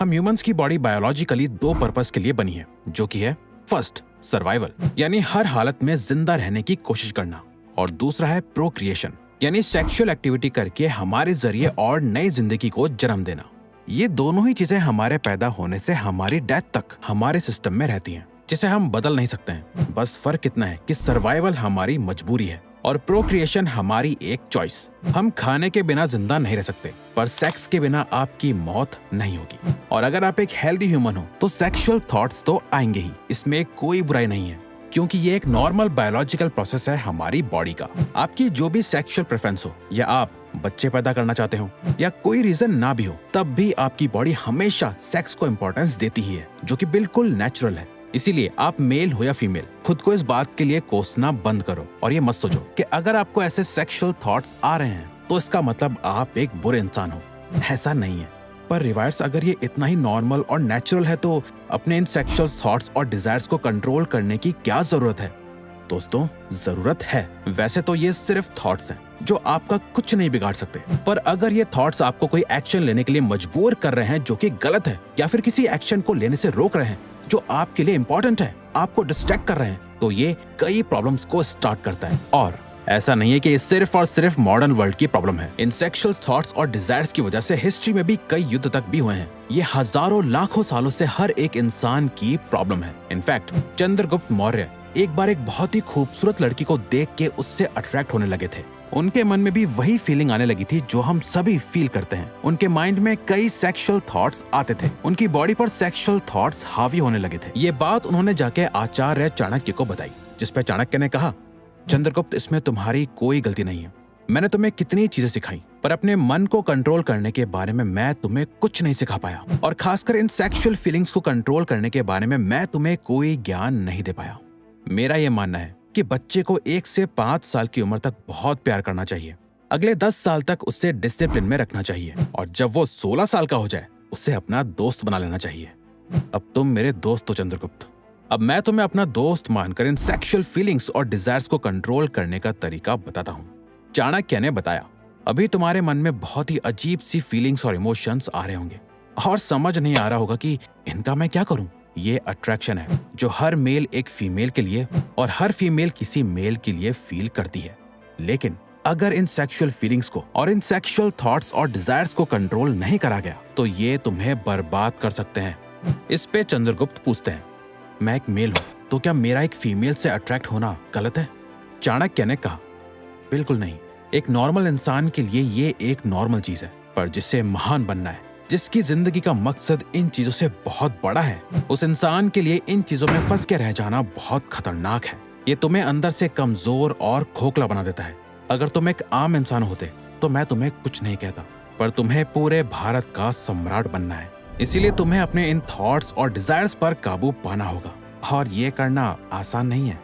हम ह्यूमंस की body biologically दो पर्पस के लिए बनी है, जो कि है फर्स्ट सर्वाइवल, यानी हर हालत में जिंदा रहने की कोशिश करना, और दूसरा है प्रोक्रिएशन, यानी सेक्सुअल एक्टिविटी करके हमारे जरिए और नई जिंदगी को जन्म देना। ये दोनों ही चीजें हमारे पैदा होने से हमारी डेथ तक हमारे सिस्टम में रहती हैं, जिसे हम बदल नहीं सकते हैं। बस फर्क इतना है कि सर्वाइवल हमारी मजबूरी है और प्रोक्रिएशन हमारी एक चॉइस। हम खाने के बिना जिंदा नहीं रह सकते, पर सेक्स के बिना आपकी मौत नहीं होगी। और अगर आप एक हेल्दी ह्यूमन हो तो सेक्सुअल थॉट्स तो आएंगे ही, इसमें कोई बुराई नहीं है, क्योंकि ये एक नॉर्मल बायोलॉजिकल प्रोसेस है हमारी बॉडी का। आपकी जो भी सेक्सुअल प्रेफरेंस हो, या आप बच्चे पैदा करना चाहते हो या कोई रीजन ना भी हो, तब भी आपकी बॉडी हमेशा सेक्स को इम्पोर्टेंस देती ही है, जो कि बिल्कुल नेचुरल है। इसीलिए आप मेल हो या फीमेल, खुद को इस बात के लिए कोसना बंद करो और ये मत सोचो कि अगर आपको ऐसे सेक्सुअल थॉट्स आ रहे हैं तो इसका मतलब आप एक बुरे इंसान हो। ऐसा नहीं है। पर रिवायर्स, अगर ये इतना ही नॉर्मल और नेचुरल है तो अपने इन सेक्सुअल थॉट्स और डिजायर्स को कंट्रोल करने की क्या जरूरत है? दोस्तों, जरूरत है। वैसे तो ये सिर्फ थॉट्स हैं जो आपका कुछ नहीं बिगाड़ सकते, पर अगर ये थॉट्स आपको कोई एक्शन लेने के लिए मजबूर कर रहे हैं जो कि गलत है, या फिर किसी एक्शन को लेने से रोक रहे हैं जो आपके लिए इम्पोर्टेंट है, आपको डिस्ट्रैक्ट कर रहे हैं, तो ये कई प्रॉब्लम्स को स्टार्ट करता है। और ऐसा नहीं है कि ये सिर्फ और सिर्फ मॉडर्न वर्ल्ड की प्रॉब्लम है। इन सेक्सुअल थॉट्स और डिजायर्स की वजह से हिस्ट्री में भी कई युद्ध तक भी हुए हैं। ये हजारों लाखों सालों से हर एक इंसान की प्रॉब्लम है। इनफैक्ट चंद्रगुप्त मौर्य एक बार एक बहुत ही खूबसूरत लड़की को देख के उससे अट्रैक्ट होने लगे थे। उनके मन में भी वही फीलिंग आने लगी थी जो हम सभी फील करते हैं। उनके माइंड में कई सेक्सुअल थॉट्स आते थे, उनकी बॉडी पर सेक्सुअल थॉट्स हावी होने लगे थे। ये बात उन्होंने जाके आचार्य चाणक्य को बताई, जिसपे चाणक्य ने कहा, चंद्रगुप्त, इसमें तुम्हारी कोई गलती नहीं है। मैंने तुम्हें कितनी चीजें सिखाई, पर अपने मन को कंट्रोल करने के बारे में मैं तुम्हें कुछ नहीं सिखा पाया, और खासकर इन सेक्सुअल फीलिंग्स को कंट्रोल करने के बारे में मैं तुम्हें कोई ज्ञान नहीं दे पाया। मेरा ये मानना है कि बच्चे को 1 से 5 साल की उम्र तक बहुत प्यार करना चाहिए। अगले 10 साल तक उसे डिसिप्लिन में रखना चाहिए, और जब वो 16 साल का हो जाए उसे अपना दोस्त बना लेना चाहिए। अब तुम मेरे दोस्त हो चंद्रगुप्त। अब मैं तुम्हें अपना दोस्त मानकर इन सेक्सुअल फीलिंग्स और डिजायर्स को कंट्रोल करने का तरीका बताता हूँ। चाणक्य ने बताया, अभी तुम्हारे मन में बहुत ही अजीब सी फीलिंग्स और इमोशंस आ रहे होंगे, और समझ नहीं आ रहा होगा कि इनका मैं क्या करूं। ये अट्रैक्शन है जो हर मेल एक फीमेल के लिए और हर फीमेल किसी मेल के लिए फील करती है। लेकिन अगर इन सेक्सुअल फीलिंग्स को और इन सेक्सुअल थॉट्स और डिजायर्स को कंट्रोल नहीं करा गया तो ये तुम्हें बर्बाद कर सकते हैं। इस पे चंद्रगुप्त पूछते हैं, मैं एक मेल हूं तो क्या मेरा एक फीमेल से अट्रैक्ट होना गलत है? चाणक्य ने कहा, बिल्कुल नहीं। एक नॉर्मल इंसान के लिए ये एक नॉर्मल चीज है, पर जिससे महान बनना है, जिसकी जिंदगी का मकसद इन चीजों से बहुत बड़ा है, उस इंसान के लिए इन चीजों में फंस के रह जाना बहुत खतरनाक है। ये तुम्हें अंदर से कमजोर और खोखला बना देता है। अगर तुम एक आम इंसान होते तो मैं तुम्हें कुछ नहीं कहता, पर तुम्हें पूरे भारत का सम्राट बनना है। इसीलिए तुम्हें अपने इन थॉट्स और डिजायर्स पर काबू पाना होगा, और ये करना आसान नहीं है।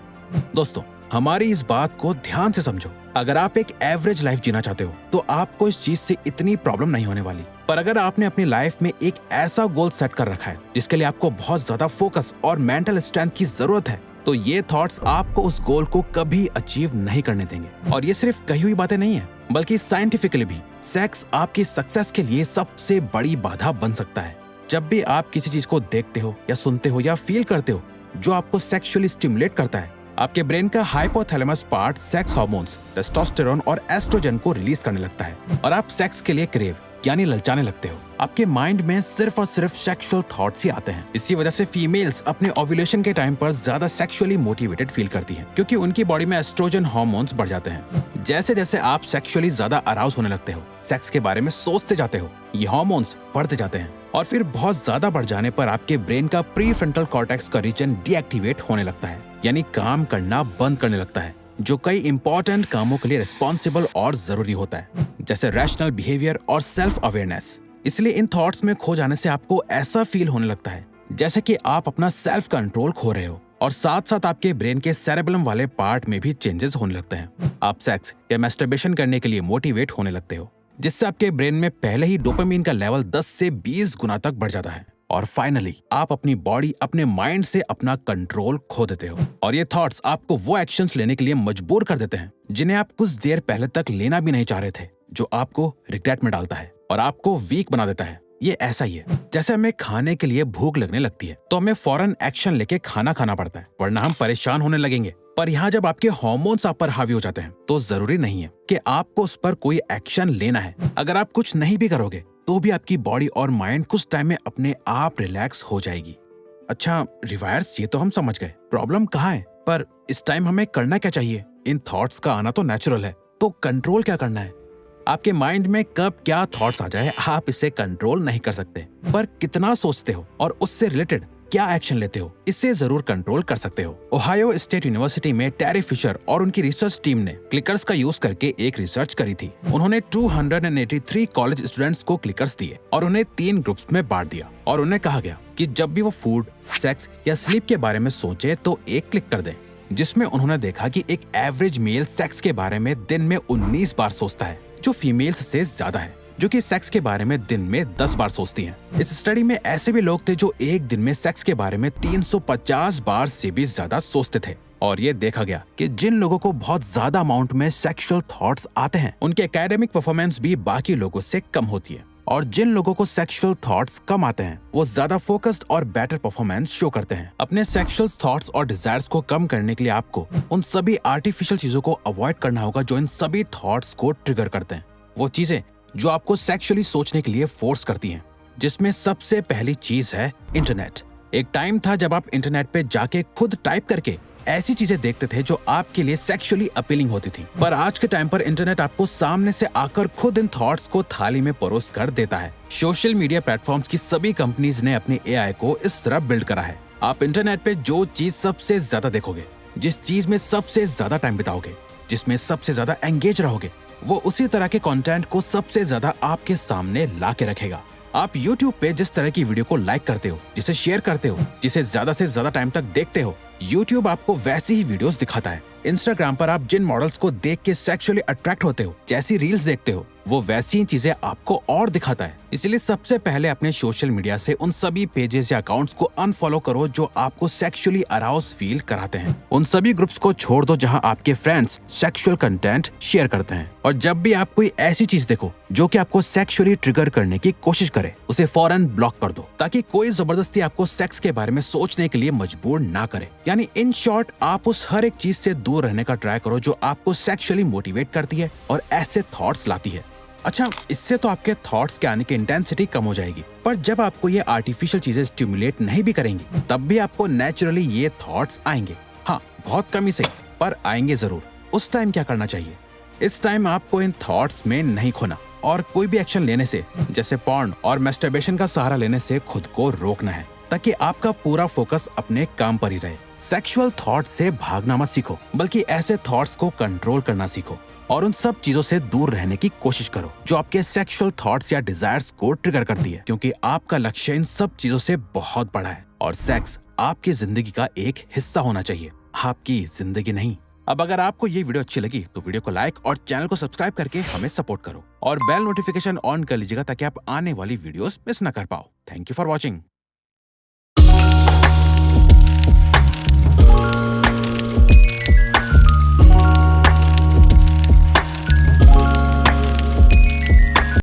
दोस्तों, हमारी इस बात को ध्यान से समझो। अगर आप एक एवरेज लाइफ जीना चाहते हो तो आपको इस चीज से इतनी प्रॉब्लम नहीं होने वाली। पर अगर आपने अपनी लाइफ में एक ऐसा गोल सेट कर रखा है जिसके लिए आपको बहुत ज्यादा फोकस और मेंटल स्ट्रेंथ की जरूरत है, तो ये थॉट्स आपको उस गोल को कभी अचीव नहीं करने देंगे। और ये सिर्फ कही हुई बातें नहीं है, बल्कि साइंटिफिकली भी सेक्स आपकी सक्सेस के लिए सबसे बड़ी बाधा बन सकता है। जब भी आप किसी चीज को देखते हो या सुनते हो या फील करते हो जो आपको सेक्सुअली स्टिमुलेट करता है, आपके ब्रेन का hypothalamus part sex hormones, testosterone और एस्ट्रोजन को रिलीज करने लगता है, और आप सेक्स के लिए क्रेव यानी ललचाने लगते हो। आपके माइंड में सिर्फ और सिर्फ सेक्सुअल थॉट्स ही आते हैं। इसी वजह से फीमेल्स अपने ओव्यूलेशन के टाइम पर ज्यादा सेक्सुअली मोटिवेटेड फील करती हैं, क्योंकि उनकी बॉडी में एस्ट्रोजन हार्मोन्स बढ़ जाते हैं। जैसे जैसे आप सेक्सुअली ज्यादा अराउज होने लगते हो, सेक्स के बारे में सोचते जाते हो, ये हार्मोन्स बढ़ते जाते हैं, और फिर बहुत ज्यादा बढ़ जाने पर आपके ब्रेन का प्री फ्रंटल कॉर्टेक्स का रीजन डीएक्टिवेट होने लगता है, यानी काम करना बंद करने लगता है, जो कई इंपॉर्टेंट कामों के लिए रिस्पॉन्सिबल और जरूरी होता है, जैसे रैशनल बिहेवियर और सेल्फ अवेयरनेस। इसलिए इन थॉट्स में खो जाने से आपको ऐसा फील होने लगता है जैसे कि आप अपना सेल्फ कंट्रोल खो रहे हो, और साथ साथ आपके ब्रेन के सेरेबेलम वाले पार्ट में भी चेंजेस होने लगते हैं। आप सेक्स या मैस्टरबेशन करने के लिए मोटिवेट होने लगते हो, जिससे आपके ब्रेन में पहले ही डोपामिन का लेवल 10 से 20 गुना तक बढ़ जाता है, और फाइनली आप अपनी बॉडी, अपने माइंड से अपना कंट्रोल खो देते हो। और ये थॉट्स आपको वो एक्शंस लेने के लिए मजबूर कर देते हैं जिन्हें आप कुछ देर पहले तक लेना भी नहीं चाह रहे थे, जो आपको रिग्रेट में डालता है और आपको वीक बना देता है। ये ऐसा ही है जैसे हमें खाने के लिए भूख लगने लगती है तो हमें फौरन एक्शन लेके खाना खाना पड़ता है, वरना हम परेशान होने लगेंगे। पर यहाँ जब आपके हार्मोन्स आप पर हावी हो जाते हैं तो जरूरी नहीं है कि आपको उस पर कोई एक्शन लेना है। अगर आप कुछ नहीं भी करोगे तो भी आपकी बॉडी और माइंड कुछ टाइम में अपने आप रिलैक्स हो जाएगी। अच्छा रिवायर्स, ये तो हम समझ गए, प्रॉब्लम कहाँ है, पर इस टाइम हमें करना क्या चाहिए? इन थॉट्स का आना तो नेचुरल है, तो कंट्रोल क्या करना है? आपके माइंड में कब क्या थॉट्स आ जाए आप इसे कंट्रोल नहीं कर सकते, पर कितना सोचते हो और उससे रिलेटेड क्या एक्शन लेते हो इससे जरूर कंट्रोल कर सकते हो। ओहायो स्टेट यूनिवर्सिटी में टेरी फिशर और उनकी रिसर्च टीम ने क्लिकर्स का यूज करके एक रिसर्च करी थी। उन्होंने 283 कॉलेज स्टूडेंट्स को क्लिकर्स दिए और उन्हें 3 ग्रुप्स में बांट दिया और उन्हें कहा गया कि जब भी वो फूड, सेक्स या स्लीप के बारे में सोचे तो एक क्लिक कर दें। जिसमें उन्होंने देखा कि एक एवरेज मेल सेक्स के बारे में दिन में 19 बार सोचता है, जो फीमेल्स से ज्यादा है, जो कि सेक्स के बारे में दिन में 10 बार सोचती हैं। इस स्टडी में ऐसे भी लोग थे जो एक दिन में सेक्स के बारे में 350 बार से भी ज्यादा सोचते थे। और ये देखा गया कि जिन लोगों को बहुत ज्यादा अमाउंट में सेक्सुअल थॉट्स आते हैं उनके एकेडमिक परफॉर्मेंस भी बाकी लोगों से कम होती है, और जिन लोगों को सेक्सुअल थॉट्स कम आते हैं वो ज्यादा फोकस्ड और बेटर परफॉर्मेंस शो करते हैं। अपने सेक्सुअल थॉट्स और डिजायर्स को कम करने के लिए आपको उन सभी आर्टिफिशियल चीजों को अवॉइड करना होगा जो इन सभी थॉट्स को ट्रिगर करते हैं, वो चीजें जो आपको सेक्सुअली सोचने के लिए फोर्स करती हैं, जिसमें सबसे पहली चीज है इंटरनेट। एक टाइम था जब आप इंटरनेट पे जाके खुद टाइप करके ऐसी चीजें देखते थे जो आपके लिए सेक्सुअली अपीलिंग होती थी, पर आज के टाइम पर इंटरनेट आपको सामने से आकर खुद इन थॉट्स को थाली में परोस कर देता है। सोशल मीडिया प्लेटफॉर्म्स की सभी कंपनीज ने अपने एआई को इस तरह बिल्ड करा है। आप इंटरनेट पे जो चीज सबसे ज्यादा देखोगे, जिस चीज में सबसे ज्यादा टाइम बिताओगे, जिसमें सबसे ज्यादा एंगेज रहोगे, वो उसी तरह के कंटेंट को सबसे ज्यादा आपके सामने ला के रखेगा। आप YouTube पे जिस तरह की वीडियो को लाइक करते हो, जिसे शेयर करते हो, जिसे ज्यादा से ज्यादा टाइम तक देखते हो, YouTube आपको वैसी ही वीडियोस दिखाता है। Instagram पर आप जिन मॉडल्स को देख के सेक्सुअली अट्रैक्ट होते हो, जैसी रील्स देखते हो, वो वैसी ही चीजें आपको और दिखाता है। इसलिए सबसे पहले अपने सोशल मीडिया से उन सभी पेजेस या अकाउंट्स को अनफॉलो करो जो आपको सेक्सुअली अराउज फील कराते हैं। उन सभी ग्रुप्स को छोड़ दो जहां आपके फ्रेंड्स सेक्सुअल कंटेंट शेयर करते हैं। और जब भी आप कोई ऐसी चीज देखो जो कि आपको सेक्सुअली ट्रिगर करने की कोशिश करे, उसे फौरन ब्लॉक कर दो ताकि कोई जबरदस्ती आपको सेक्स के बारे में सोचने के लिए मजबूर ना करे। यानी इन शॉर्ट आप उस हर एक चीज से दूर रहने का ट्राई करो जो आपको सेक्सुअली मोटिवेट करती है और ऐसे थॉट्स लाती है। अच्छा, इससे तो आपके थॉट्स के आने की इंटेंसिटी कम हो जाएगी, पर जब आपको ये आर्टिफिशियल चीजें स्टिमुलेट नहीं भी करेंगी तब भी आपको नेचुरली ये थॉट्स आएंगे। हाँ, बहुत कम ही सही, पर आएंगे जरूर। उस टाइम क्या करना चाहिए? इस टाइम आपको इन थॉट्स में नहीं खोना और कोई भी एक्शन लेने से, जैसे पॉर्न और मैस्टरबेशन का सहारा लेने से खुद को रोकना है, ताकि आपका पूरा फोकस अपने काम पर ही रहे। सेक्सुअल थॉट से भागना मत सीखो, बल्कि ऐसे थॉट्स को कंट्रोल करना सीखो और उन सब चीजों से दूर रहने की कोशिश करो जो आपके सेक्सुअल थॉट्स या डिजायर्स को ट्रिगर करती है, क्योंकि आपका लक्ष्य इन सब चीजों से बहुत बड़ा है और सेक्स आपकी जिंदगी का एक हिस्सा होना चाहिए, आपकी जिंदगी नहीं। अब अगर आपको ये वीडियो अच्छी लगी तो वीडियो को लाइक और चैनल को सब्सक्राइब करके हमें सपोर्ट करो और बेल नोटिफिकेशन ऑन कर लीजिएगा ताकि आप आने वाली वीडियोस मिस ना कर पाओ। Thank you for watching.